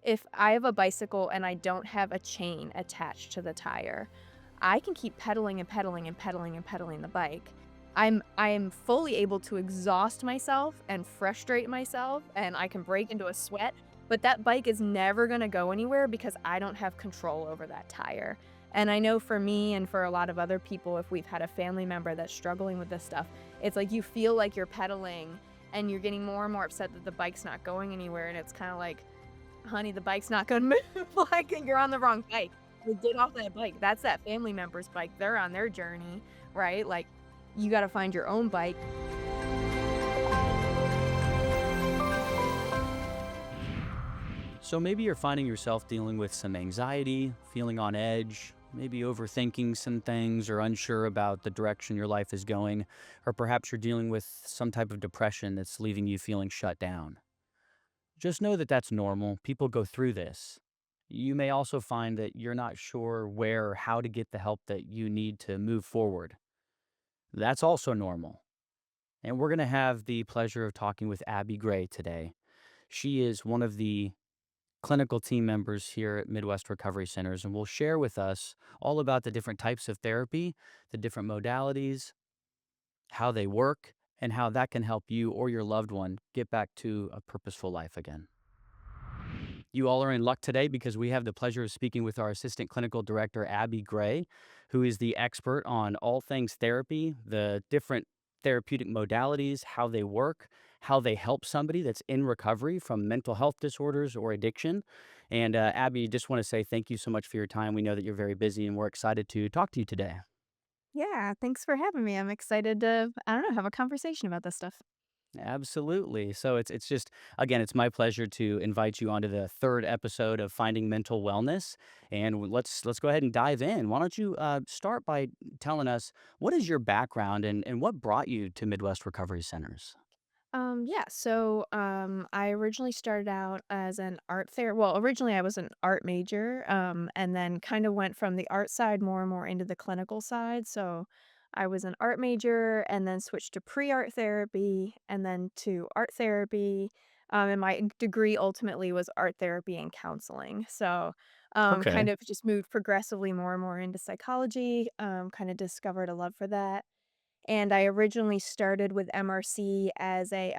if I have a bicycle and I don't have a chain attached to the tire, I can keep pedaling and pedaling and pedaling and pedaling the bike. I am fully able to exhaust myself and frustrate myself, and I can break into a sweat, but that bike is never gonna go anywhere because I don't have control over that tire. And I know for me and for a lot of other people, if we've had a family member that's struggling with this stuff, it's like you feel like you're pedaling and you're getting more and more upset that the bike's not going anywhere, and it's kinda like, "Honey, the bike's not gonna move, like, you're on the wrong bike. Like, get off that bike. That's that family member's bike. They're on their journey, right? Like, you gotta find your own bike." So maybe you're finding yourself dealing with some anxiety, feeling on edge, maybe overthinking some things or unsure about the direction your life is going, or perhaps you're dealing with some type of depression that's leaving you feeling shut down. Just know that that's normal. People go through this. You may also find that you're not sure where or how to get the help that you need to move forward. That's also normal. And we're going to have the pleasure of talking with Abby Gray today. She is one of the clinical team members here at Midwest Recovery Centers and will share with us all about the different types of therapy, the different modalities, how they work, and how that can help you or your loved one get back to a purposeful life again. You all are in luck today because we have the pleasure of speaking with our Assistant Clinical Director, Abby Gray, who is the expert on all things therapy, the different therapeutic modalities, how they work, how they help somebody that's in recovery from mental health disorders or addiction. And Abby, just want to say thank you so much for your time. We know that you're very busy and we're excited to talk to you today. Yeah, thanks for having me. I'm excited to, I don't know, have a conversation about this stuff. Absolutely. So it's just again, it's my pleasure to invite you onto the third episode of Finding Mental Wellness, and let's go ahead and dive in. Why don't you start by telling us what is your background and what brought you to Midwest Recovery Centers? Yeah, so I originally started out as an well, originally I was an art major, and then kind of went from the art side more and more into the clinical side. So I was an art major and then switched to pre-art therapy and then to art therapy. And my degree ultimately was art therapy and counseling. So Okay. kind of just moved progressively more and more into psychology, kind of discovered a love for that. And I originally started with MRC as a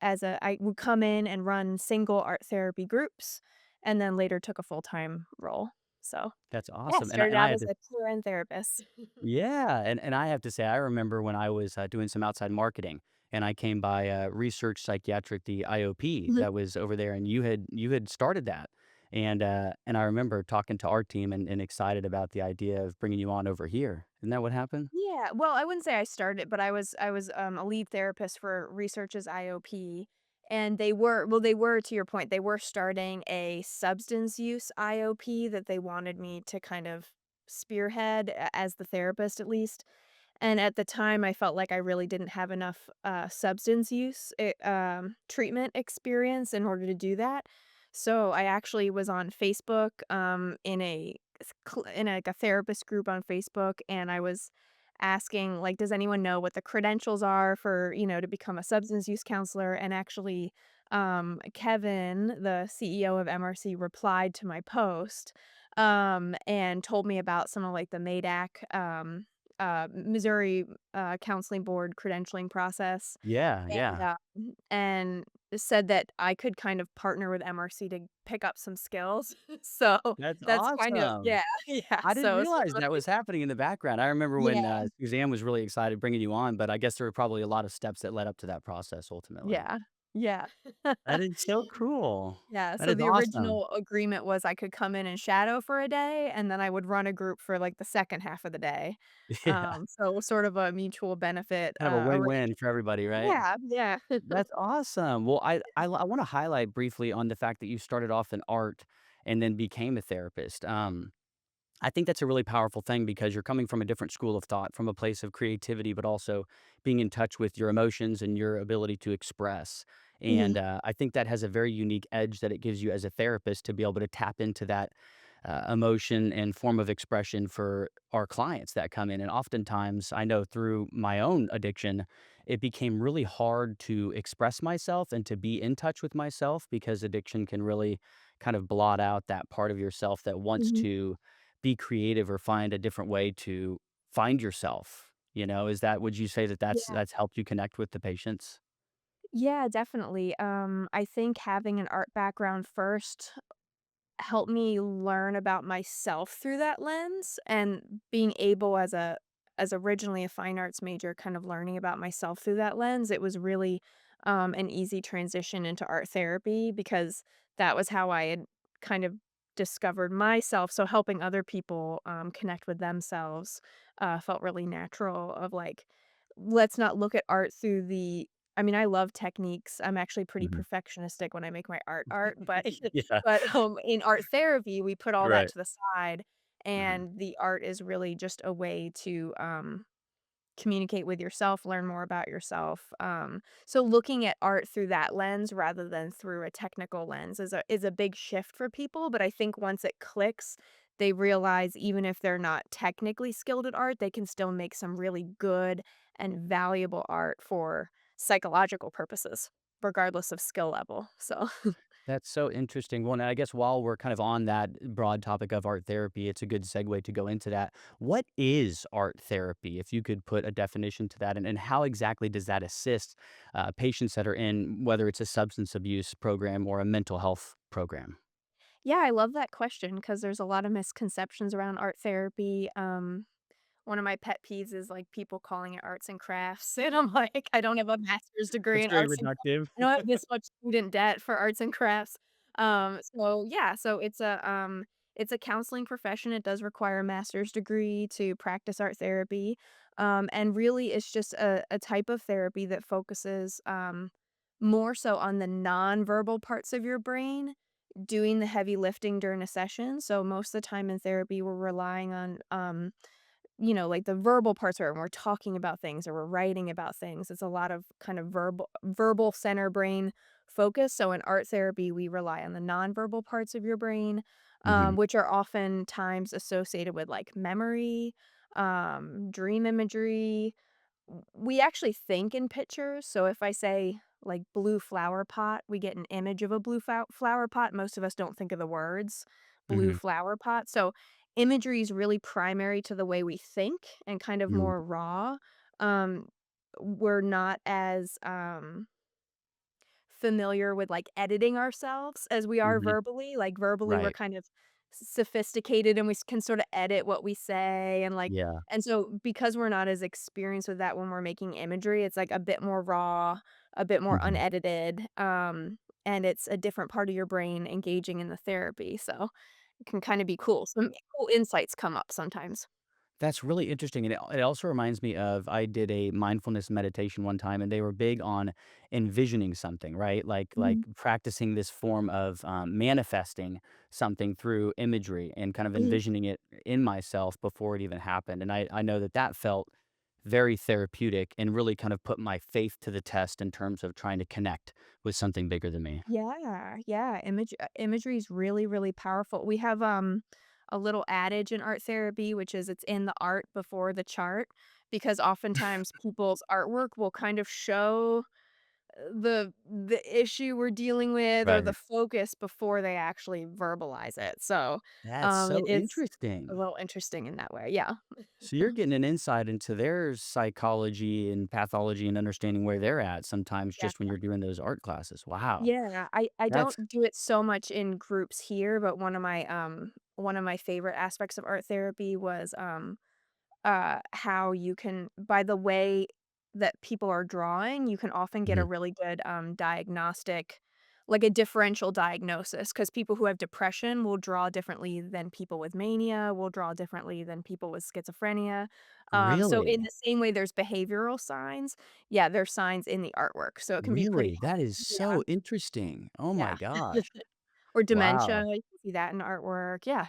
I would come in and run single art therapy groups, and then later took a full-time role. So, That's yeah, awesome. started And I out had as to a PRN therapist. Yeah, and I have to say, I remember when I was doing some outside marketing, and I came by Research Psychiatric, the IOP Mhm. that was over there, and you had started that, and I remember talking to our team and excited about the idea of bringing you on over here. Isn't that what happened? Yeah, well, I wouldn't say I started, but I was a lead therapist for Research's IOP, and they were, to your point, they were starting a substance use IOP that they wanted me to kind of spearhead as the therapist, at least. And at the time, I felt like I really didn't have enough, substance use, treatment experience in order to do that. So I actually was on Facebook, in like, a therapist group on Facebook, and I was asking, like, "Does anyone know what the credentials are for, to become a substance use counselor?" And actually, Kevin, the CEO of MRC, replied to my post, and told me about some of, like, the Missouri, Counseling Board credentialing process, Yeah, and, yeah. and said that I could kind of partner with MRC to pick up some skills. So, That's that's kind of awesome. yeah, yeah, I didn't so it's sort realize of that a was happening in the background. I remember when yeah, Suzanne was really excited bringing you on, but I guess there were probably a lot of steps that led up to that process ultimately. yeah, yeah. That is so cool. Yeah, That so is the awesome. original agreement was I could come in and shadow for a day, and then I would run a group for, like, the second half of the day. Yeah, So it was sort of a mutual benefit, kind of a win-win arrangement. for everybody, right? Yeah, yeah. That's awesome. Well, I wanna highlight briefly on the fact that you started off in art and then became a therapist. I think that's a really powerful thing because you're coming from a different school of thought, from a place of creativity, but also being in touch with your emotions and your ability to express. Mhm. And I think that has a very unique edge that it gives you as a therapist to be able to tap into that emotion and form of expression for our clients that come in. And oftentimes, I know through my own addiction it became really hard to express myself and to be in touch with myself because addiction can really kind of blot out that part of yourself that wants Mhm. to be creative or find a different way to find yourself. Is that would you say that Yeah. that's helped you connect with the patients? Yeah, definitely. I think having an art background first helped me learn about myself through that lens, and being able as originally a fine arts major, kind of learning about myself through that lens, it was really, an easy transition into art therapy because that was how I had kind of discovered myself, so helping other people, connect with themselves, felt really natural of, like, let's not look at art through the I mean, I love techniques, I'm actually pretty Mhm. perfectionistic when I make my art, but Yeah. but, in art therapy, we put all that Right. to the side, Mhm. and the art is really just a way to, communicate with yourself, learn more about yourself, so looking at art through that lens rather than through a technical lens is a big shift for people, but I think once it clicks, they realize even if they're not technically skilled at art, they can still make some really good and valuable art for psychological purposes, regardless of skill level, so That's so interesting. Well, and I guess while we're kind of on that broad topic of art therapy, it's a good segue to go into that. What is art therapy, if you could put a definition to that, and how exactly does that assist patients that are in, whether it's a substance abuse program or a mental health program? Yeah, I love that question because there's a lot of misconceptions around art therapy. One of my pet peeves is like people calling it arts and crafts. And I'm like, I don't have a master's degree That's in very arts and crafts. reductive. I don't have this much student debt for arts and crafts. So yeah, so it's a counseling profession. It does require a master's degree to practice art therapy. And really it's just a type of therapy that focuses more so on the nonverbal parts of your brain doing the heavy lifting during a session. So most of the time in therapy, we're relying on, like the verbal parts where we're talking about things or we're writing about things. It's a lot of kind of verbal center brain focus. So in art therapy, we rely on the nonverbal parts of your brain, Hmm. which are oftentimes associated with like memory, dream imagery, we actually think in pictures, so if I say, like, "blue flower pot," we get an image of a blue flower pot, most of us don't think of the words, "blue Hmm. flower pot," so imagery is really primary to the way we think and kind of more raw, um, we're not as, familiar with, like, editing ourselves as we are Hmm. verbally, like, verbally, we're Right. kind of sophisticated and we can sorta edit what we say and, like Yeah. and so because we're not as experienced with that when we're making imagery, it's, like, a bit more raw, a bit more Hmm. unedited, and it's a different part of your brain engaging in the therapy, so it can kinda be cool. Some cool insights come up sometimes. That's really interesting, and it also reminds me of I did a mindfulness meditation one time, and they were big on envisioning something, right? Like Mhm. practicing this form of manifesting something through imagery and kind of Mhm. envisioning it in myself before it even happened. And I know that that felt very therapeutic and really kind of put my faith to the test in terms of trying to connect with something bigger than me. Yeah, yeah, imagery is really, really powerful. We have, a little adage in art therapy, which is it's in the art before the chart, because oftentimes people's artwork will kind of show, the issue we're dealing with or the Right. focus before they actually verbalize it. So, That's it so is a interesting. little interesting in that way, yeah. So you're getting an insight into their psychology and pathology and understanding where they're at sometimes Yeah. just when you're doing those art classes. Wow. Yeah, I That's don't do it so much in groups here, but one of my favorite aspects of art therapy was, how you can by the way that people are drawing, you can often get a mhm, really good, diagnostic like a differential diagnosis. Because people who have depression will draw differently than people with mania, will draw differently than people with schizophrenia. So in really? the same way there's behavioral signs, yeah, there's signs in the artwork, so it can be pretty Really? That is yeah, so interesting. Oh my yeah. gosh. Or dementia, Wow. you can see that in artwork, yeah.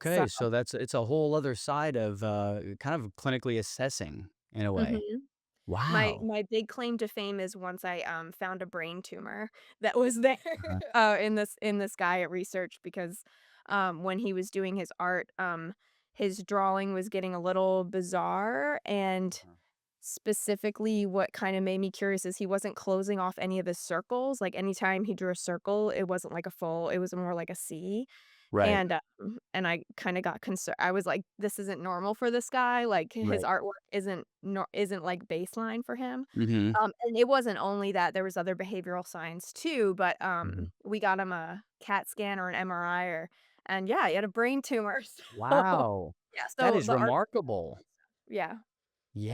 So Okay, so it's a whole other side of kind of clinically assessing in a way. mhm. Wow. My big claim to fame is once I, found a brain tumor that was there, Uh-huh. in this guy at research because, when he was doing his art, his drawing was getting a little bizarre, and specifically, what kinda made me curious is he wasn't closing off any of his circles, like, anytime he drew a circle, it wasn't like a full it was more like a C, Right. and I kinda got concerned. I was like, "This isn't normal for this guy," like, his Right. artwork isn't, like, baseline for him, Mhm. and it wasn't only that, there was other behavioral signs too, but, Mhm. we got him a CAT scan or an MRI or and yeah, he had a brain tumor, so Wow. yeah, That so is the art remarkable. yeah,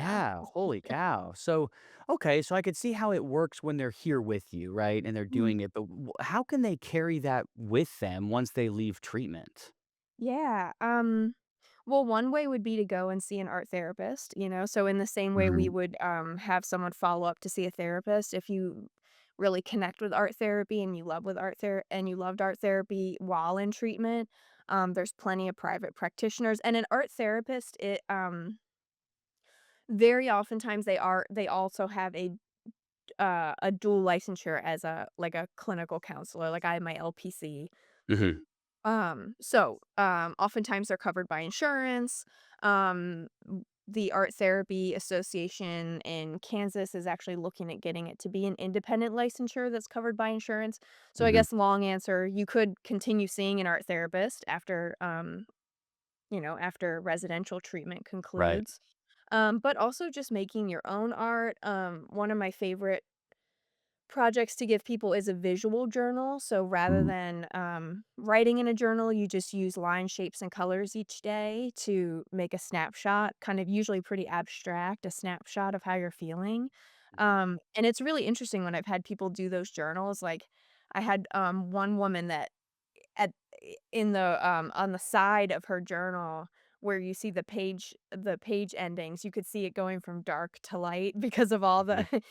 yeah. Yeah, holy cow. So, okay, so I could see how it works when they're here with you, right? And they're Mhm. doing it, but how can they carry that with them once they leave treatment? Yeah, well, one way would be to go and see an art therapist, so in the same way we Mhm. would, have someone follow up to see a therapist, if you really connect with art therapy and you loved art therapy while in treatment, there's plenty of private practitioners, and an art therapist, very oftentimes they also have a dual licensure as a clinical counselor, like I have my LPC. Mhm. Oftentimes they're covered by insurance. The Art Therapy Association in Kansas is actually looking at getting it to be an independent licensure that's covered by insurance. So I Mhm. guess long answer, you could continue seeing an art therapist after residential treatment Right. concludes. But also just making your own art. One of my favorite projects to give people is a visual journal, so rather Mhm. than, writing in a journal, you just use line, shapes, and colors each day to make a snapshot, kind of usually pretty abstract, a snapshot of how you're feeling, Mhm. and it's really interesting when I've had people do those journals, like, I had, one woman that at in the, on the side of her journal where you see the page endings, you could see it going from dark to light because of all the, Mhm.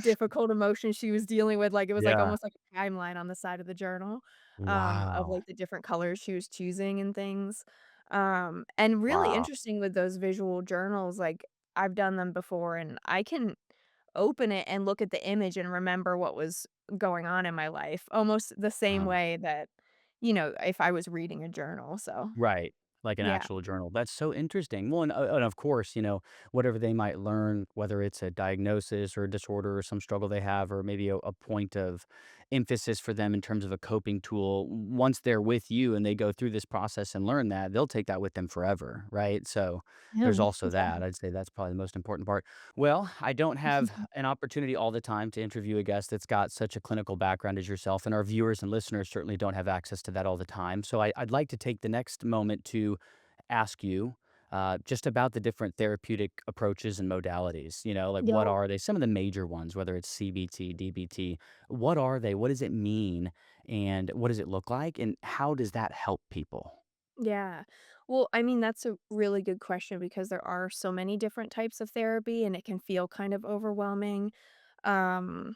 difficult emotions she was dealing with, like, it was, like, Yeah. almost like a timeline on the side of the journal, of, Wow. like, the different colors she was choosing and things, and really Wow. interesting with those visual journals, like, I've done them before, and I can open it and look at the image and remember what was going on in my life, almost the same Uh-huh. way that, if I was reading a journal, so Right, like an yeah. actual journal. That's so interesting. Well, and of course, whatever they might learn, whether it's a diagnosis or a disorder or some struggle they have, or maybe a point of emphasis for them in terms of a coping tool, once they're with you and they go through this process and learn that, they'll take that with them forever, right? So there's Yeah, also that. I'd say that's probably the most important part. Well, I don't have yeah. an opportunity all the time to interview a guest that's got such a clinical background as yourself, and our viewers and listeners certainly don't have access to that all the time. So I'd like to take the next moment to ask you just about the different therapeutic approaches and modalities. Like what Yeah. are they? Some of the major ones, whether it's CBT, DBT, what are they? What does it mean? And what does it look like? And how does that help people? Yeah. Well, I mean, that's a really good question because there are so many different types of therapy and it can feel kind of overwhelming. Um,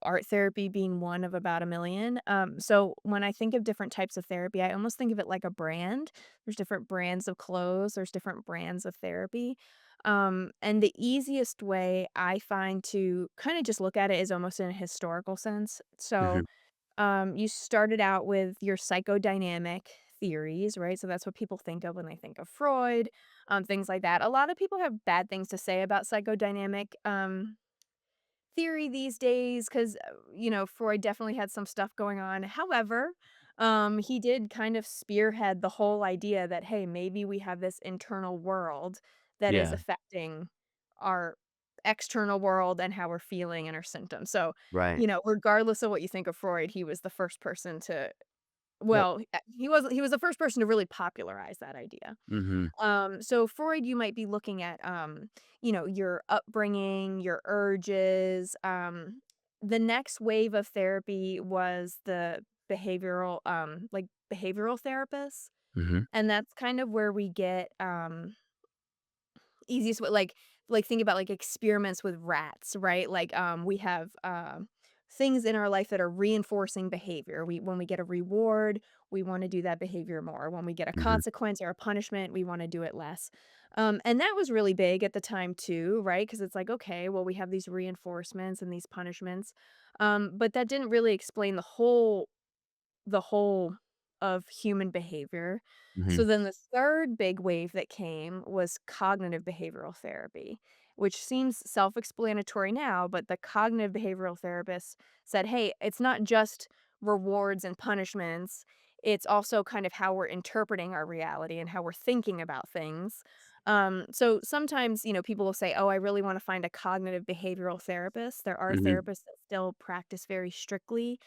Art therapy being one of about a million. So when I think of different types of therapy, I almost think of it like a brand. There's different brands of clothes, there's different brands of therapy. And the easiest way I find to kind of just look at it is almost in a historical sense. So Hmm. you started out with your psychodynamic theories, right? So that's what people think of when they think of Freud, things like that. A lot of people have bad things to say about psychodynamic theory these days because, Freud definitely had some stuff going on. However, he did kind of spearhead the whole idea that, hey, maybe we have this internal world that is Yeah. affecting our external world and how we're feeling and our symptoms. So, Right. regardless of what you think of Freud, he was the first person to Yep. well, he was the first person to really popularize that idea. Hmm. So Freud, you might be looking at, your upbringing, your urges. The next wave of therapy was the behavioral therapists, Hmm. and that's kind of where we get easiest way like, think about, like, experiments with rats, right? Like, we have, things in our life that are reinforcing behavior. When we get a reward, we wanna do that behavior more. When we get a Hmm. consequence or a punishment, we wanna do it less. And that was really big at the time too, right? Because it's like, okay, well, we have these reinforcements and these punishments, but that didn't really explain the whole of human behavior. Hmm. So then the third big wave that came was cognitive behavioral therapy, which seems self-explanatory now, but the cognitive behavioral therapist said, "Hey, it's not just rewards and punishments, it's also kind of how we're interpreting our reality and how we're thinking about things." So sometimes, people will say, "Oh, I really want to find a cognitive behavioral therapist." There are Hmm. therapists that still practice very strictly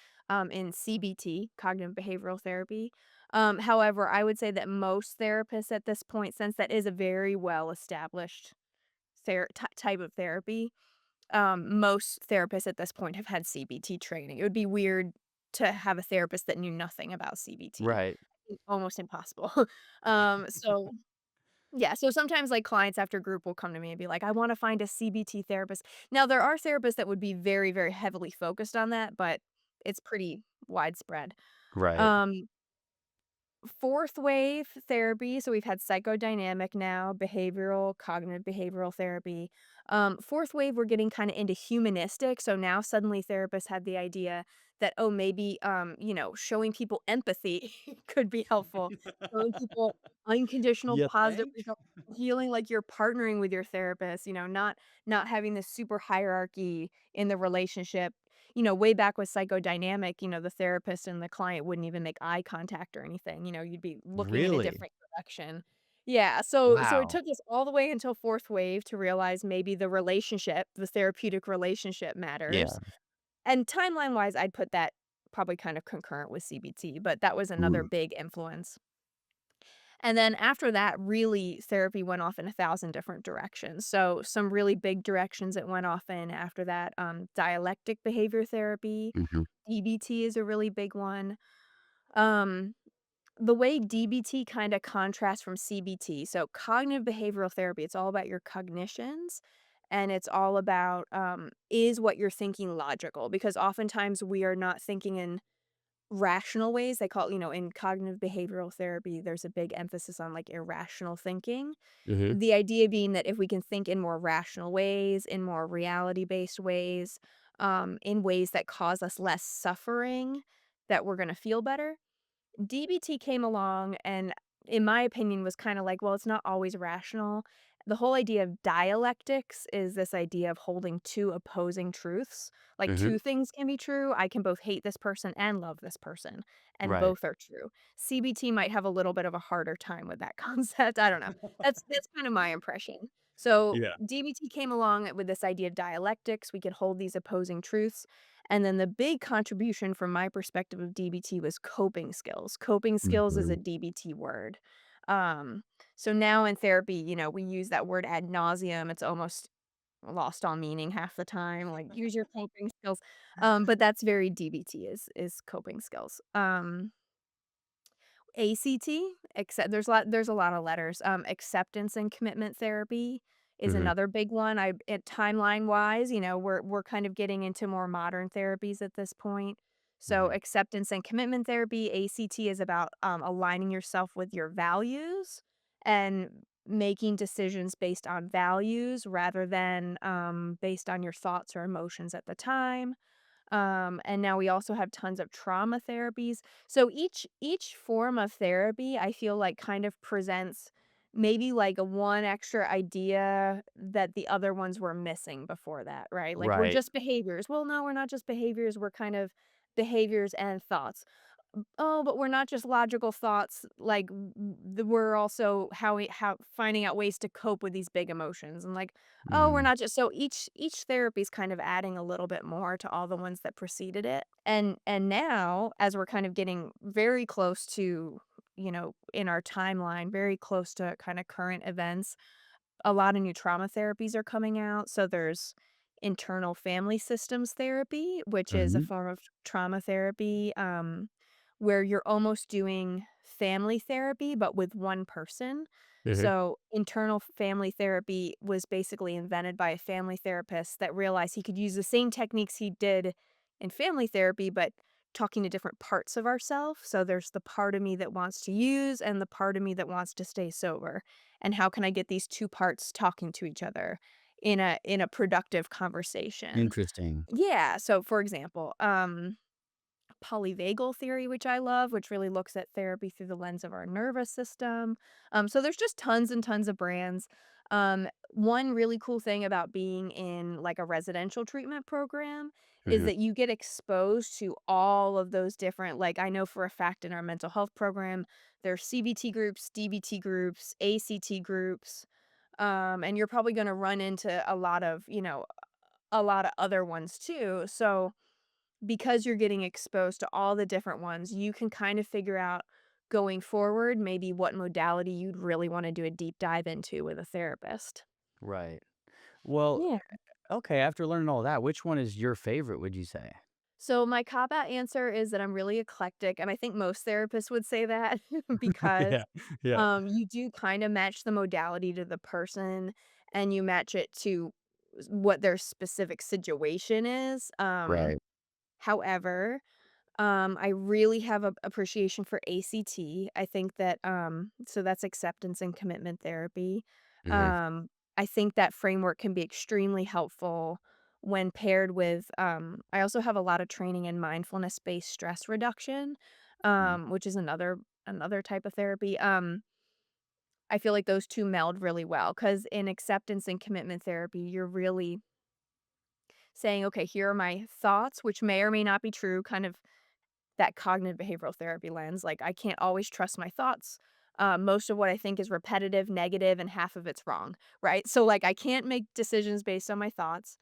in CBT, cognitive behavioral therapy. However, I would say that most therapists at this point, since that is a very well established type of therapy, most therapists at this point have had CBT training. It would be weird to have a therapist that knew nothing about CBT. Right. Almost impossible. So yeah, so sometimes, like, clients after group will come to me and be like, "I wanna find a CBT therapist." Now, there are therapists that would be very, very heavily focused on that, but it's pretty widespread. Right. Um, 4th wave therapy, so we've had psychodynamic now, behavioral, cognitive behavioral therapy. 4th wave, we're getting kinda into humanistic, so now suddenly therapists had the idea that, oh, maybe, showing people empathy could be helpful. Showing people unconditional You positive think? result, feeling like you're partnering with your therapist, not having this super hierarchy in the relationship. Way back with psychodynamic, the therapist and the client wouldn't even make eye contact or anything, you'd be looking in a Really? different direction. Yeah, so it Wow. took us all the way until 4th wave to realize maybe the therapeutic relationship matters. Yeah. And timeline-wise, I'd put that probably kind of concurrent with CBT, but that was another Mm. big influence. And then after that, really, therapy went off in 1,000 different directions. So some really big directions it went off in after that, dialectic behavior therapy, Mhm. DBT is a really big one. Um, the way DBT kinda contrasts from CBT, so cognitive behavioral therapy, it's all about your cognitions, and it's all about, is what you're thinking logical? Because oftentimes we are not thinking in rational ways. They call it, in cognitive behavioral therapy, there's a big emphasis on, like, irrational thinking. Mhm. The idea being that if we can think in more rational ways, in more reality-based ways, in ways that cause us less suffering, that we're gonna feel better. DBT came along and, in my opinion, was kinda like, well, it's not always rational. The whole idea of dialectics is this idea of holding 2 opposing truths. Like, Mhm. 2 things can be true. I can both hate this person and love this person, and Right. both are true. CBT might have a little bit of a harder time with that concept. I don't know. That's kind of my impression. So, Yeah. DBT came along with this idea of dialectics. We could hold these opposing truths. And then the big contribution from my perspective of DBT was coping skills. Coping skills is a Mhm. DBT word. Um, so now in therapy, we use that word ad nauseum. It's almost lost all meaning half the time. Like, use your coping skills. But that's very DBT is coping skills. ACT, accept there's a lot of letters. Acceptance and commitment therapy is Mhm. another big one. Timeline-wise, we're kind of getting into more modern therapies at this point. So Mhm. acceptance and commitment therapy, ACT is about, aligning yourself with your values and making decisions based on values rather than, based on your thoughts or emotions at the time. And now we also have tons of trauma therapies. So each form of therapy, I feel like kind of presents maybe like a one extra idea that the other ones were missing before that, right? Like we're Right. just behaviors. Well, no, we're not just behaviors. We're kind of behaviors and thoughts. Oh, but we're not just logical thoughts, like, we're also how finding out ways to cope with these big emotions, and, like, oh, we're Mhm. not just so each therapy is kind of adding a little bit more to all the ones that preceded it, and now, as we're kind of getting very close to, in our timeline, very close to kinda current events, a lot of new trauma therapies are coming out. So there's internal family systems therapy, which is a Mhm. form of trauma therapy, where you're almost doing family therapy, but with one person. Mhm. So internal family therapy was basically invented by a family therapist that realized he could use the same techniques he did in family therapy, but talking to different parts of ourselves. So there's the part of me that wants to use and the part of me that wants to stay sober, and how can I get these 2 parts talking to each other in a productive conversation? Interesting. Yeah, so for example, polyvagal theory, which I love, which really looks at therapy through the lens of our nervous system. So there's just tons and tons of brands. One really cool thing about being in like a residential treatment program is Hmm. that you get exposed to all of those different, like I know for a fact in our mental health program, there's CBT groups, DBT groups, ACT groups, and you're probably going to run into a lot of, a lot of other ones too. So because you're getting exposed to all the different ones, you can kind of figure out going forward maybe what modality you'd really want to do a deep dive into with a therapist. Right. Well, Yeah. okay, after learning all that, which one is your favorite, would you say? So my cop out answer is that I'm really eclectic, and I think most therapists would say that because Yeah. Yeah. you do kind of match the modality to the person and you match it to what their specific situation is. Right. However, I really have a appreciation for ACT. I think that, so that's acceptance and commitment therapy. Hmm. Um, I think that framework can be extremely helpful when paired with, I also have a lot of training in mindfulness-based stress reduction, which is another type of therapy. I feel like those 2 meld really well because in acceptance and commitment therapy, you're really saying, "Okay, here are my thoughts," which may or may not be true, kind of that cognitive behavioral therapy lens, like, I can't always trust my thoughts. Most of what I think is repetitive, negative, and half of it's wrong, right? So, like, I can't make decisions based on my thoughts.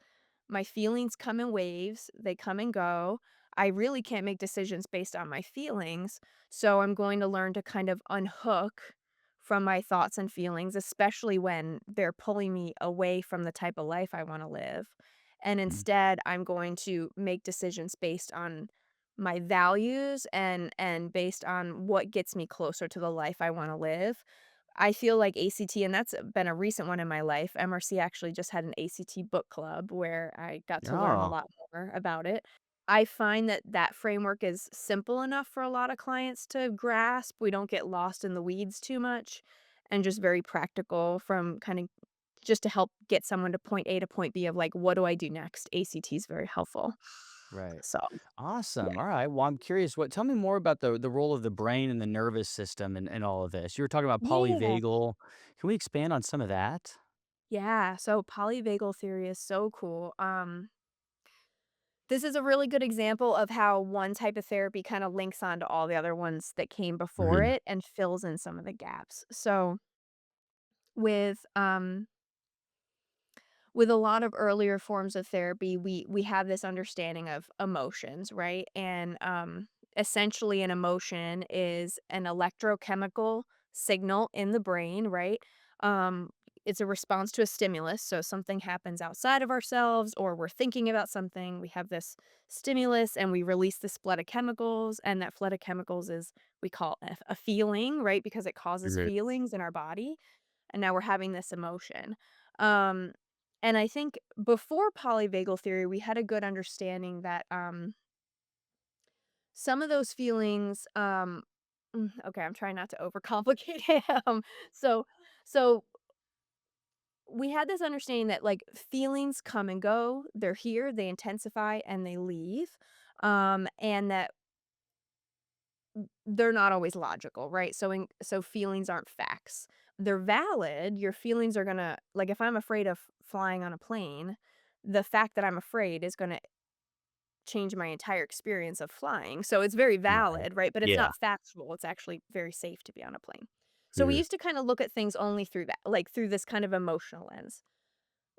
My feelings come in waves, they come and go. I really can't make decisions based on my feelings, so I'm going to learn to kind of unhook from my thoughts and feelings, especially when they're pulling me away from the type of life I wanna live, and instead, I'm going to make decisions based on my values and based on what gets me closer to the life I wanna live. I feel like ACT and that's been a recent one in my life. MRC actually just had an ACT book club where I got to learn a Oh, lot more about it. I find that that framework is simple enough for a lot of clients to grasp. We don't get lost in the weeds too much and just very practical from kind of just to help get someone to point A to point B of like, what do I do next? ACT is very helpful. right. So, yeah. Awesome. All right. Well, I'm curious. What? Tell me more about the role of the brain and the nervous system and all of this. You were talking about Yeah. polyvagal. Can we expand on some of that? Yeah, so polyvagal theory is so cool. This is a really good example of how one type of therapy kind of links onto all the other ones that came before Hmm. it and fills in some of the gaps. So with with a lot of earlier forms of therapy, we have this understanding of emotions, right? And essentially an emotion is an electrochemical signal in the brain, right? Um it's a response to a stimulus. So something happens outside of ourselves or we're thinking about something, we have this stimulus and we release this flood of chemicals and that flood of chemicals is we call a feeling, right? Because it causes Hmm. feelings in our body and now we're having this emotion. Um, and I think before polyvagal theory, we had a good understanding that some of those feelings, okay, I'm trying not to overcomplicate it. So, so we had this understanding that like feelings come and go, they're here, they intensify, and they leave, and that they're not always logical, right? So feelings aren't facts. They're valid. Your feelings are gonna like if I'm afraid of flying on a plane, the fact that I'm afraid is gonna change my entire experience of flying. So it's very Right. valid, right? But it's Yeah. not factual. It's actually very safe to be on a plane. So we Hmm. used to kind of look at things only through that, like through this kind of emotional lens.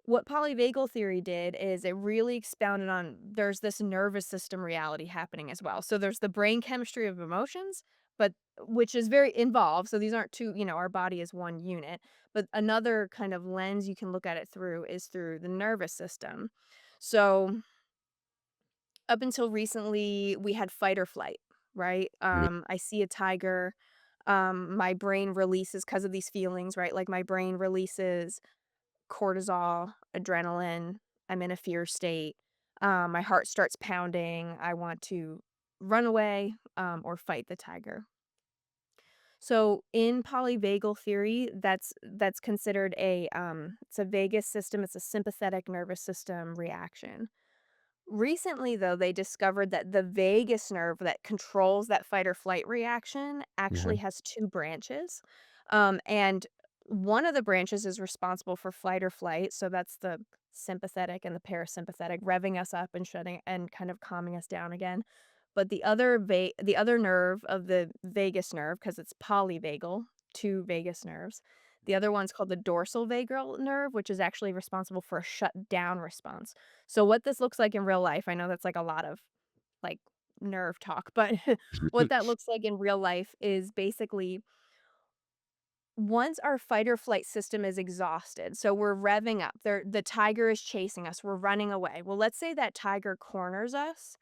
What polyvagal theory did is it really expounded on there's this nervous system reality happening as well. So there's the brain chemistry of emotions, but which is very involved. So these aren't two, our body is one unit. But another kind of lens you can look at it through is through the nervous system. So up until recently, we had fight or flight, right? I see a tiger, my brain releases because of these feelings, right? Like my brain releases cortisol, adrenaline, I'm in a fear state, my heart starts pounding, I want to run away, or fight the tiger. So in polyvagal theory, that's considered it's a vagus system, it's a sympathetic nervous system reaction. Recently, though, they discovered that the vagus nerve that controls that fight or flight reaction Hmm. actually has 2 branches, and One of the branches is responsible for flight or flight, so that's the sympathetic and the parasympathetic, revving us up and shutting and kind of calming us down again. But the other nerve of the vagus nerve, because it's polyvagal, 2 vagus nerves. The other one's called the dorsal vagal nerve, which is actually responsible for a shutdown response. So what this looks like in real life, I know that's like a lot of like nerve talk, but what that looks like in real life is basically once our fight or flight system is exhausted, so we're revving up, the tiger is chasing us, we're running away. Well, let's say that tiger corners us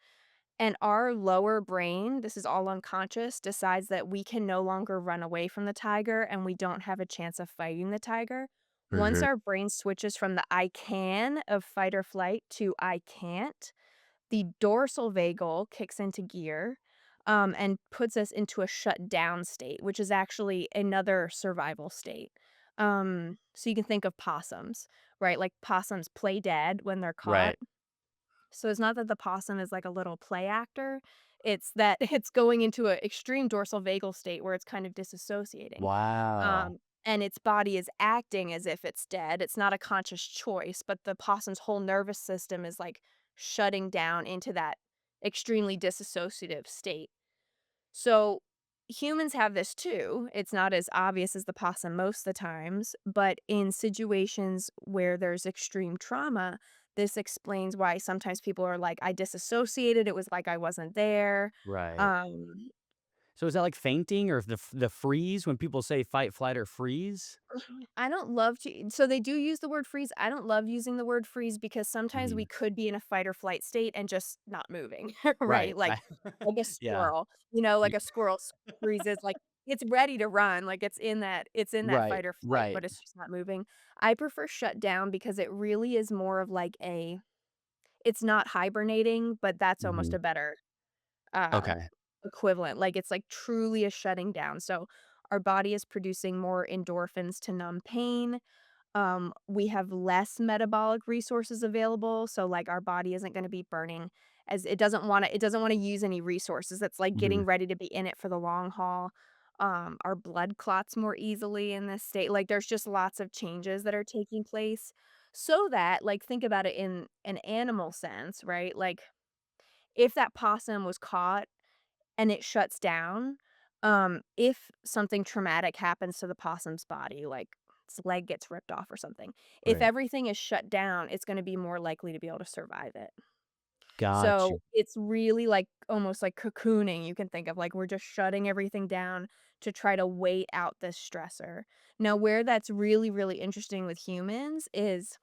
and our lower brain, this is all unconscious, decides that we can no longer run away from the tiger and we don't have a chance of fighting the tiger. Once Mhm. our brain switches from the I can of fight or flight to I can't, the dorsal vagal kicks into gear, and puts us into a shut down state, which is actually another survival state. So you can think of possums, right? Like possums play dead when they're caught. Right. So it's not that the possum is like a little play actor. It's that it's going into an extreme dorsal vagal state where it's kind of disassociating. Wow. And its body is acting as if it's dead. It's not a conscious choice, but the possum's whole nervous system is like shutting down into that extremely disassociative state. So humans have this too. It's not as obvious as the possum most of the times, but in situations where there's extreme trauma, this explains why sometimes people are like, I disassociated. It was like I wasn't there. Right. Um, So is that like fainting or the freeze when people say fight, flight, or freeze? I don't love to so they do use the word freeze. I don't love using the word freeze because sometimes we Mhm. could be in a fight or flight state and just not moving, right? Right, right. Like a Yeah. squirrel, Y like a squirrel freezes, like it's ready to run, like it's in that Right, fight or flight, right. but it's just not moving. I prefer shut down because it really is more of like a it's not hibernating, but that's almost Mhm. a better uh Okay. equivalent. Like it's like truly a shutting down. So our body is producing more endorphins to numb pain. We have less metabolic resources available, so, like, our body isn't gonna be burning as it doesn't wanna use any resources. It's like Mhm. getting ready to be in it for the long haul. Our blood clots more easily in this state. Like, there's just lots of changes that are taking place so that like, think about it in an animal sense, right? Like, if that possum was caught and it shuts down, if something traumatic happens to the possum's body, like its leg gets ripped off or something, if Right. everything is shut down, it's gonna be more likely to be able to survive it. Got So, you. it's really like almost like cocooning, you can think of, like, we're just shutting everything down to try to wait out this stressor. Now where that's really, really interesting with humans is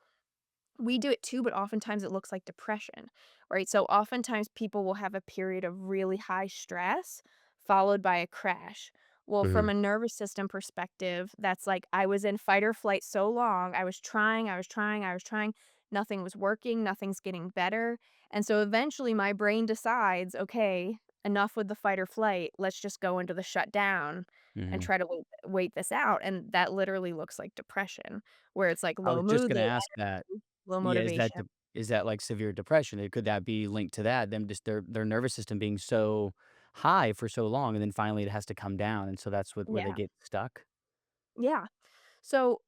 we do it too, but oftentimes it looks like depression, right? So oftentimes people will have a period of really high stress followed by a crash. Well, from Mhm. a nervous system perspective, that's like I was in fight or flight so long. I was trying. Nothing was working. Nothing's getting better. And so eventually my brain decides, okay, enough with the fight or flight. Let's just go into the shutdown and Mhm. try to wait this out. And that literally looks like depression, where it's like I low was just mood, gonna low ask that. low Yeah, motivation. is that like severe depression? Could that be linked to that? Them just their nervous system being so high for so long, and then finally it has to come down, and so that's what where they Yeah. get stuck? Yeah. So,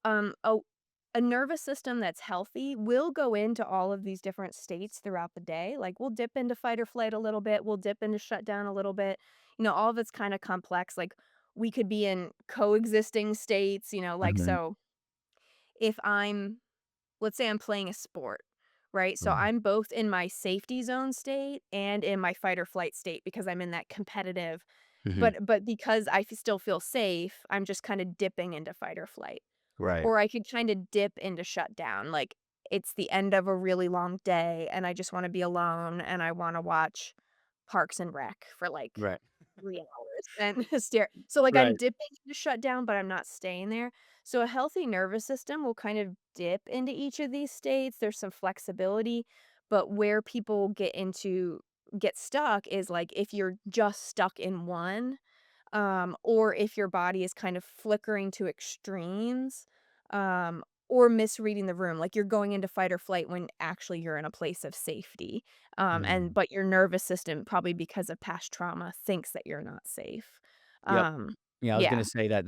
a nervous system that's healthy will go into all of these different states throughout the day. Like, we'll dip into fight or flight a little bit, we'll dip into shutdown a little bit. All of it's kinda complex. Like, we could be in coexisting states, like, Mhm. so if I'm let's say I'm playing a sport, right? So Right. I'm both in my safety zone state and in my fight or flight state because I'm in that competitive Mhm. but because I still feel safe, I'm just kinda dipping into fight or flight. Right. Or I could kinda dip into shutdown, like, it's the end of a really long day, and I just wanna be alone, and I wanna watch Parks and Rec for, like, Right. 3 hours and stare so, like, I'm Right. dipping into shutdown, but I'm not staying there. So a healthy nervous system will kind of dip into each of these states, there's some flexibility, but where people get stuck is, like, if you're just stuck in one, or if your body is kind of flickering to extremes, or misreading the room, like you're going into fight or flight when actually you're in a place of safety. And Mhm. but your nervous system, probably because of past trauma, thinks that you're not safe. Yep. Um, Yeah, I was Yeah. gonna say that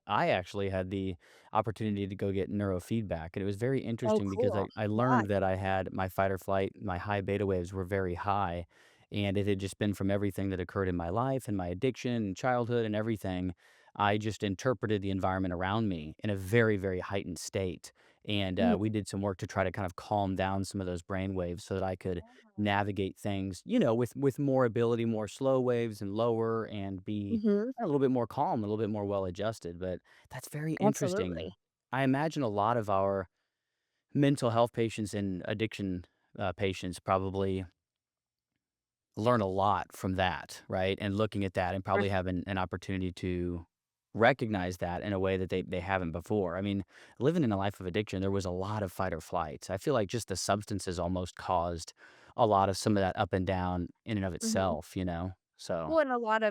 I actually had the opportunity to go get neurofeedback, and it was very Oh, interesting because cool. I Why? learned that I had my fight or flight, my high beta waves were very high, and it had just been from everything that occurred in my life and my addiction and childhood and everything. I just interpreted the environment around me in a very, very heightened state, and, Mhm. we did some work to try to kind of calm down some of those brain waves so that I could Oh. navigate things, with more ability, more slow waves and lower, and be Mhm. a little bit more calm, a little bit more well-adjusted, but that's very interesting. Absolutely. I imagine a lot of our mental health patients and addiction, patients probably learn a lot from that, right? And looking at that and Right. probably having an opportunity to recognize that in a way that they haven't before. I mean, living in a life of addiction, there was a lot of fight or flight. I feel like just the substances almost caused a lot of some of that up and down in and of Mhm. itself, you know? So Well, and a lot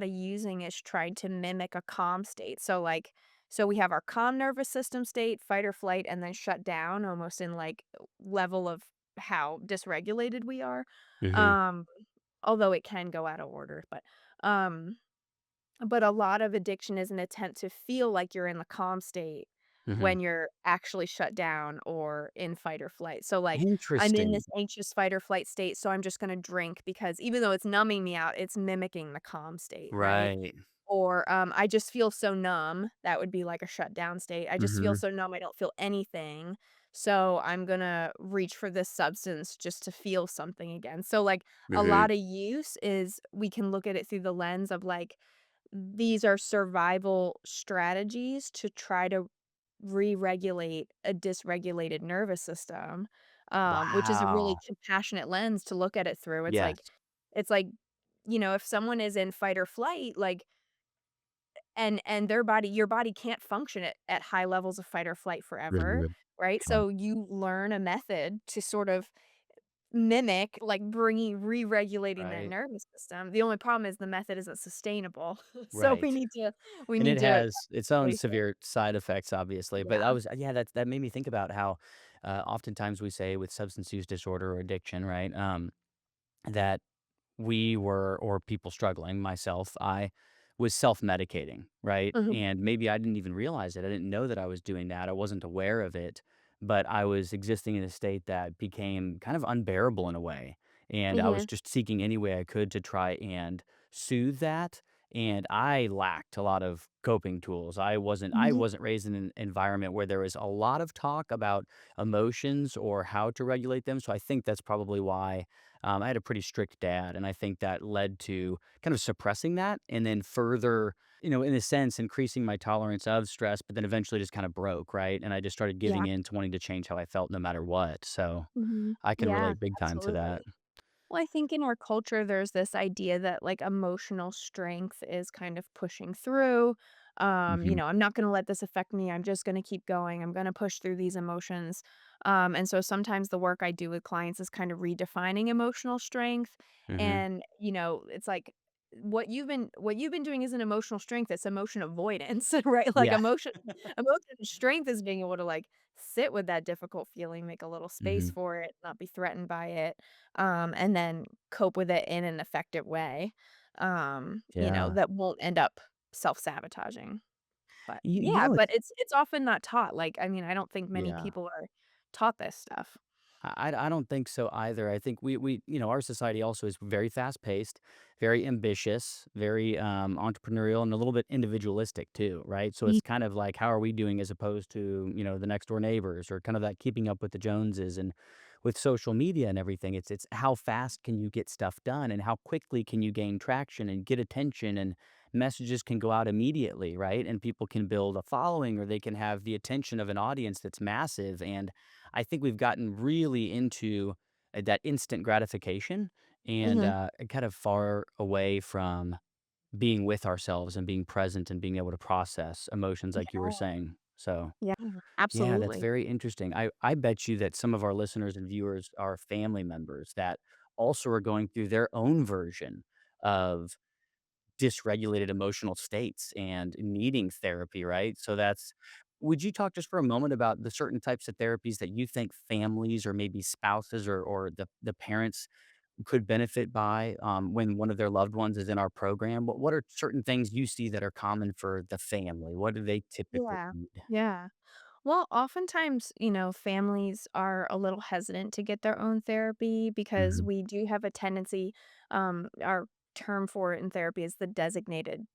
of using is tried to mimic a calm state. So, like, so we have our calm nervous system state, fight or flight, and then shut down almost in, like, level of how dysregulated we are. Mhm, Um, Although it can go out of order, um but a lot of addiction is an attempt to feel like you're in the calm state mhm. when you're actually shut down or in fight or flight. So, like, I'm in Interesting. this anxious fight or flight state, so I'm just gonna drink because even though it's numbing me out, it's mimicking the calm state, right? Right. Or, I just feel so numb, that would be like a shutdown state. I just feel Mhm, so numb, I don't feel anything, so I'm gonna reach for this substance just to feel something again. So, like, a mhm. lot of use is we can look at it through the lens of, like, these are survival strategies to try to re-regulate a dysregulated nervous system, which is a really Wow. compassionate lens to look at it through. Yes. It's like, if someone is in fight or flight, like, and their body your body can't function at high levels of fight or flight forever, Mhm. right? Okay. So you learn a method to sort of mimic, like, re-regulating that Right. nervous system. The only problem is the method isn't sustainable. So we Right. need to we And it need to has its own replace it. severe side effects, obviously. But I Yeah. was, yeah, that made me think about how oftentimes we say with substance use disorder or addiction, right? That we were, or people struggling, myself, I was self-medicating, right? Mhm, And maybe I didn't even realize it. I didn't know that I was doing that. I wasn't aware of it, but I was existing in a state that became kind of unbearable in a way. And I was mhm, just seeking any way I could to try and soothe that. And I lacked a lot of coping tools. I mhm. wasn't raised in an environment where there was a lot of talk about emotions or how to regulate them. So I think that's probably why I had a pretty strict dad, and I think that led to kind of suppressing that and then further, in a sense, increasing my tolerance of stress, but then eventually just kind of broke, right? And I just started giving Yeah. in to wanting to change how I felt no matter what. So Mhm. I can Yeah, relate big time to that. absolutely. Well, I think in our culture, there's this idea that, like, emotional strength is kind of pushing through. Hmm. I'm not gonna let this affect me. I'm just gonna keep going. I'm gonna push through these emotions. And so sometimes the work I do with clients is kind of redefining emotional strength. Hmm. And, it's like what you've been doing isn't emotional strength, it's emotion avoidance, right? Like Yeah. emotion strength is being able to, like, sit with that difficult feeling, make a little space Hmm. for it, not be threatened by it, and then cope with it in an effective way, Yeah. that won't end up self-sabotaging. But yeah, It's, but it's often not taught, like, I mean, I don't think many yeah. people are taught this stuff. I don't think so either. I think our society also is very fast paced, very ambitious, very entrepreneurial, and a little bit individualistic too, right? So Ye it's kind of like, how are we doing as opposed to, the next door neighbors, or kind of that keeping up with the Joneses. And with social media and everything, it's how fast can you get stuff done and how quickly can you gain traction and get attention, and messages can go out immediately, right? And people can build a following, or they can have the attention of an audience that's massive. And I think we've gotten really into that instant gratification, and Mhm. kind of far away from being with ourselves and being present and being able to process emotions like you were Yeah, saying. So, yeah, yeah, that's absolutely. very interesting. I bet you that some of our listeners and viewers are family members that also are going through their own version of dysregulated emotional states and needing therapy, right? So that's would you talk just for a moment about the certain types of therapies that you think families or maybe spouses or the parents could benefit by when one of their loved ones is in our program? What are certain things you see that are common for the family? What do they typically Yeah. need? Yeah. Well, oftentimes, families are a little hesitant to get their own therapy because Hmm. we do have a tendency, our term for it in therapy is the designated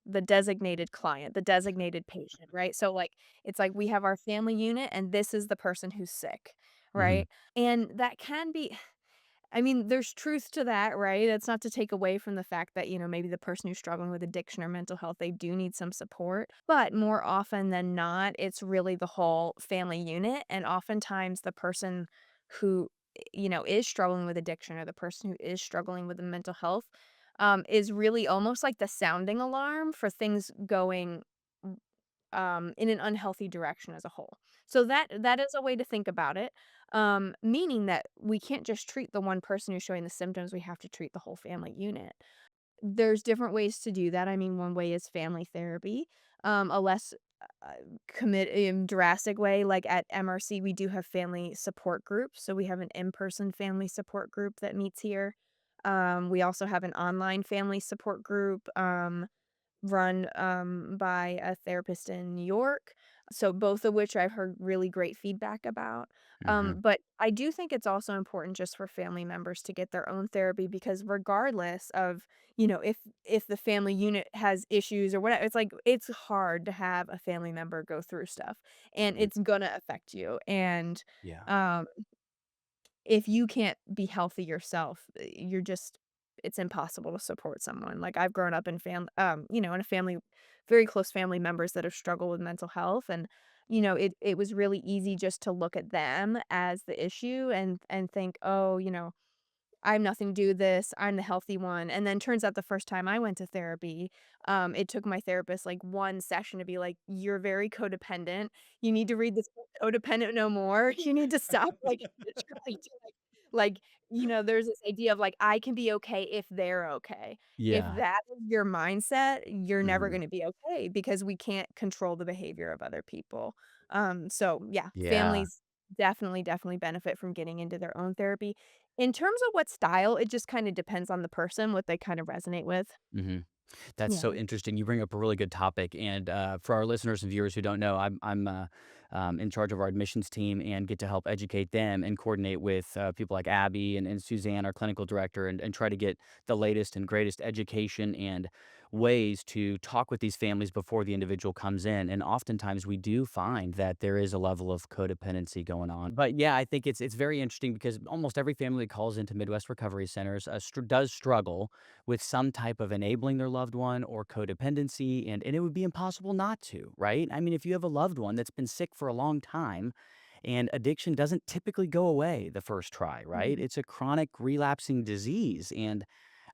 client, the designated patient, right? So like it's like we have our family unit and this is the person who's sick, Hmm. right? And that can be I mean, there's truth to that, right? That's not to take away from the fact that, maybe the person who's struggling with addiction or mental health, they do need some support. But more often than not, it's really the whole family unit. And oftentimes the person who, is struggling with addiction or the person who is struggling with the mental health is really almost like the sounding alarm for things going in an unhealthy direction as a whole. So that is a way to think about it, meaning that we can't just treat the one person who's showing the symptoms, we have to treat the whole family unit. There's different ways to do that. I mean, one way is family therapy. A less uh, drastic way, like at MRC, we do have family support groups. So we have an in-person family support group that meets here. We also have an online family support group. Run, by a therapist in New York. So both of which I've heard really great feedback about. Hmm. But I do think it's also important just for family members to get their own therapy because regardless of, if the family unit has issues or whatever, it's like it's hard to have a family member go through stuff and Hmm. it's gonna affect you. And Yeah. um if you can't be healthy yourself, you're just it's impossible to support someone. Like, I've grown up in a family very close family members that have struggled with mental health, and, it was really easy just to look at them as the issue and think, "Oh, I have nothing to do with this. I'm the healthy one." And then turns out the first time I went to therapy, it took my therapist like one session to be like, "You're very codependent. You need to read this book, Codependent No More. You need to stop like trying to like, there's this idea of like I can be okay if they're okay. If Yeah. that is your mindset, you're never Hmm. going to be okay because we can't control the behavior of other people. So yeah, Yeah. families definitely benefit from getting into their own therapy. In terms of what style, it just kinda depends on the person, what they kind of resonate with. Hmm. That's so Yeah. interesting. You bring up a really good topic, and for our listeners and viewers who don't know, I'm in charge of our admissions team and get to help educate them and coordinate with people like Abby and Suzanne, our clinical director, and try to get the latest and greatest education and ways to talk with these families before the individual comes in. And oftentimes, we do find that there is a level of codependency going on. But yeah, I think it's very interesting because almost every family that calls into Midwest Recovery Centers does struggle with some type of enabling their loved one or codependency, and it would be impossible not to, right? I mean, if you have a loved one that's been sick for a long time and addiction doesn't typically go away the first try, right? Mhm. It's a chronic relapsing disease. And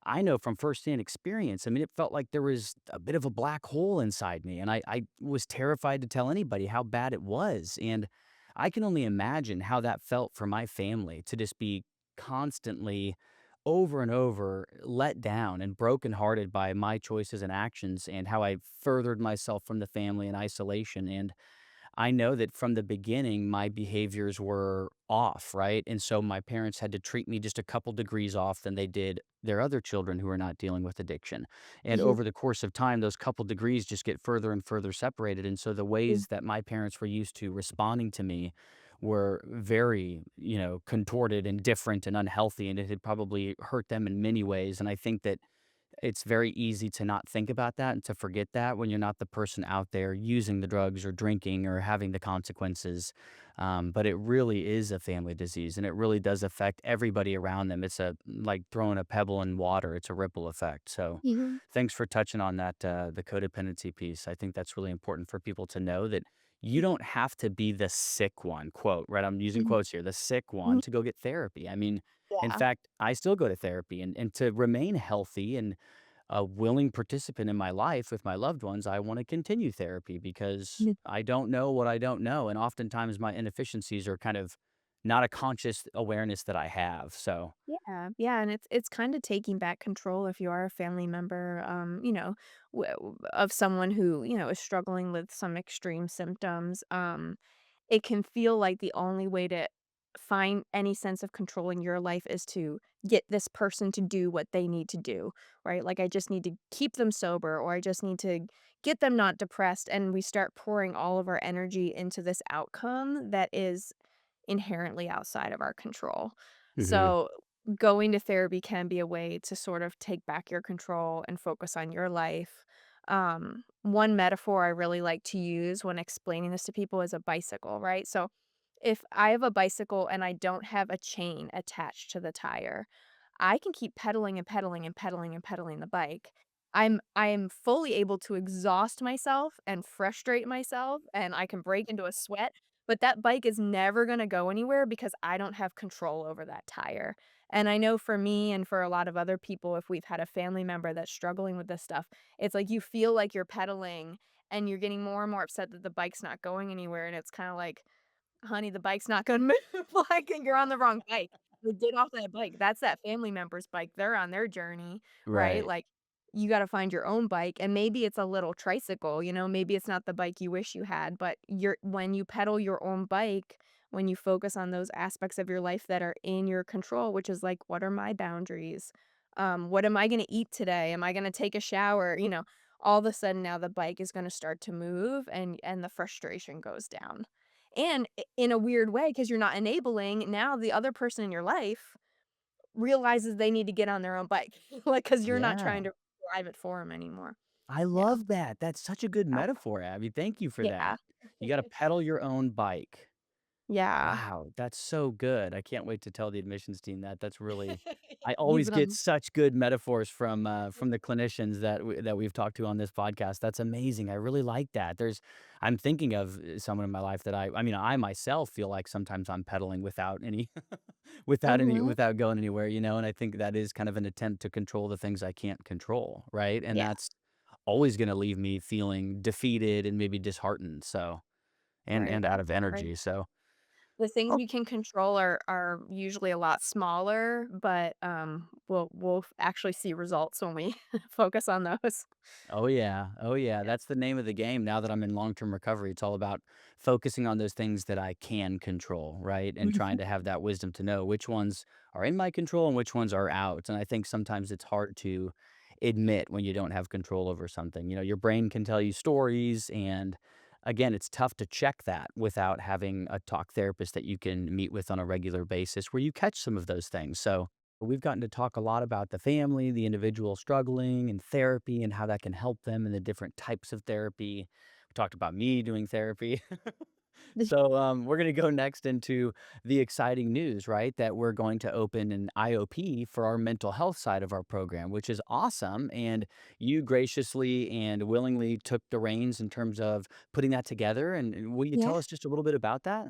I know from firsthand experience, I mean, it felt like there was a bit of a black hole inside me. And I was terrified to tell anybody how bad it was. And I can only imagine how that felt for my family to just be constantly over and over let down and brokenhearted by my choices and actions and how I furthered myself from the family in isolation. And I know that from the beginning, my behaviors were off, right? And so my parents had to treat me just a couple degrees off than they did their other children who are not dealing with addiction. And Mhm. over the course of time, those couple degrees just get further and further separated. And so the Yeah. ways that my parents were used to responding to me were very, contorted and different and unhealthy. And it had probably hurt them in many ways. And I think that it's very easy to not think about that and to forget that when you're not the person out there using the drugs or drinking or having the consequences. But it really is a family disease and it really does affect everybody around them. It's like throwing a pebble in water, it's a ripple effect. So Mhm. thanks for touching on that, the codependency piece. I think that's really important for people to know that you don't have to be the sick one, quote, right? I'm using Mhm. quotes here, the sick Mhm. one to go get therapy. I mean, in Yeah. fact, I still go to therapy and to remain healthy and a willing participant in my life with my loved ones, I want to continue therapy because Mhm. I don't know what I don't know. And oftentimes my inefficiencies are kind of not a conscious awareness that I have. So, Yeah, yeah, and it's kinda taking back control if you are a family member, of someone who, is struggling with some extreme symptoms. It can feel like the only way to find any sense of control in your life is to get this person to do what they need to do, right? Like, I just need to keep them sober, or I just need to get them not depressed, and we start pouring all of our energy into this outcome that is inherently outside of our control. Mhm. So, going to therapy can be a way to sort of take back your control and focus on your life. One metaphor I really like to use when explaining this to people is a bicycle, right? So, if I have a bicycle and I don't have a chain attached to the tire, I can keep pedaling and pedaling and pedaling and pedaling the bike. I am fully able to exhaust myself and frustrate myself, and I can break into a sweat, but that bike is never gonna go anywhere because I don't have control over that tire. And I know for me and for a lot of other people, if we've had a family member that's struggling with this stuff, it's like you feel like you're pedaling and you're getting more and more upset that the bike's not going anywhere, and it's kinda like, "Honey, the bike's not gonna move, like, and you're on the wrong bike. Like, get off that bike. That's that family member's bike. They're on their journey, right? Right. Like, you gotta find your own bike, and maybe it's a little tricycle, you know, maybe it's not the bike you wish you had, but you're when you pedal your own bike, when you focus on those aspects of your life that are in your control, which is like, "What are my boundaries? What am I gonna eat today? Am I gonna take a shower?" You know, all of a sudden now the bike is gonna start to move and the frustration goes down. And in a weird way, because 'cause you're not enabling, now the other person in your life realizes they need to get on their own bike, like, because 'cause you're not Yeah. trying to drive it for them anymore. I Yeah. love that. That's such a good Oh, metaphor, Abby. Thank you for yeah. that. You gotta pedal your own bike. Yeah. Wow, that's so good. I can't wait to tell the admissions team that. That's really I always Using get 'em. such good metaphors from the clinicians that we've talked to on this podcast. That's amazing. I really like that. I'm thinking of someone in my life that I mean, I myself feel like sometimes I'm pedaling without any Mhm. without going anywhere, you know, and I think that is kind of an attempt to control the things I can't control, right? And Yeah, that's always gonna leave me feeling defeated and maybe disheartened, so right, and out of right. energy, so The things we can control are usually a lot smaller, but, we'll actually see results when we focus on those. Oh, yeah. Oh, yeah. Yeah. That's the name of the game now that I'm in long-term recovery. It's all about focusing on those things that I can control, right? And trying Mhm. to have that wisdom to know which ones are in my control and which ones are out. And I think sometimes it's hard to admit when you don't have control over something. You know, your brain can tell you stories. And again, it's tough to check that without having a talk therapist that you can meet with on a regular basis where you catch some of those things. So, we've gotten to talk a lot about the family, the individual struggling, and therapy, and how that can help them, and the different types of therapy. We talked about me doing therapy. So, we're going to go next into the exciting news, right? That we're going to open an IOP for our mental health side of our program, which is awesome. And you graciously and willingly took the reins in terms of putting that together. And will you Yeah. tell us just a little bit about that?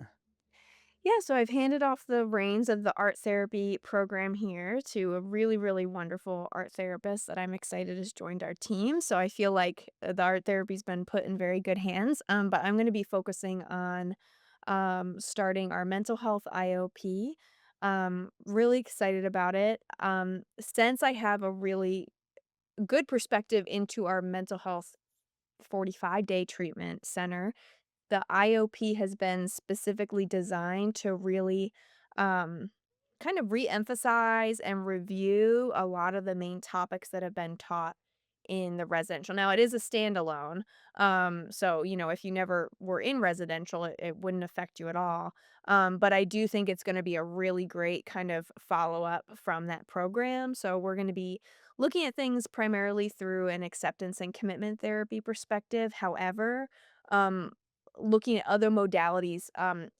Yeah, so I've handed off the reins of the art therapy program here to a really, really wonderful art therapist that I'm excited has joined our team. So I feel like the art therapy's been put in very good hands. But I'm going to be focusing on starting our mental health IOP. Really excited about it. Since I have a really good perspective into our mental health 45-day treatment center, the IOP has been specifically designed to really, um, kind of reemphasize and review a lot of the main topics that have been taught in the residential. Now, it is a standalone, so, you know, if you never were in residential, it wouldn't affect you at all, but I do think it's gonna be a really great kind of follow-up from that program, so we're gonna be looking at things primarily through an acceptance and commitment therapy perspective. However, um, looking at other modalities,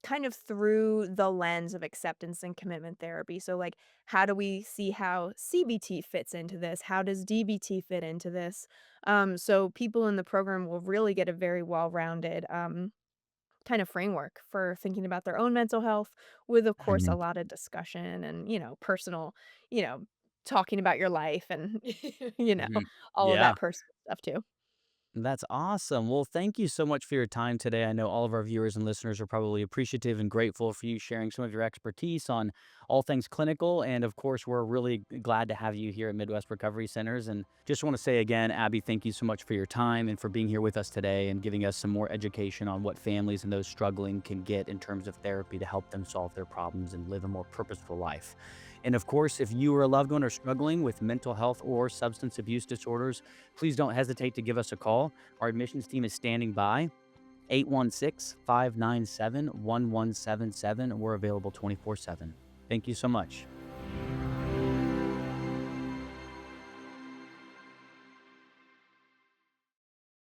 kind of through the lens of acceptance and commitment therapy. So, like, how do we see how CBT fits into this? How does DBT fit into this? So people in the program will really get a very well-rounded, kind of framework for thinking about their own mental health with, of course, a Mhm. lot of discussion and, personal, you know, talking about your life and, you know, Mhm. all of Yeah. that personal stuff too. That's awesome. Well, thank you so much for your time today. I know all of our viewers and listeners are probably appreciative and grateful for you sharing some of your expertise on all things clinical. And of course, we're really glad to have you here at Midwest Recovery Centers. And just want to say again, Abby, thank you so much for your time and for being here with us today and giving us some more education on what families and those struggling can get in terms of therapy to help them solve their problems and live a more purposeful life. And of course, if you or a loved one are struggling with mental health or substance abuse disorders, please don't hesitate to give us a call. Our admissions team is standing by. 816-597-1177. We're available 24/7. Thank you so much.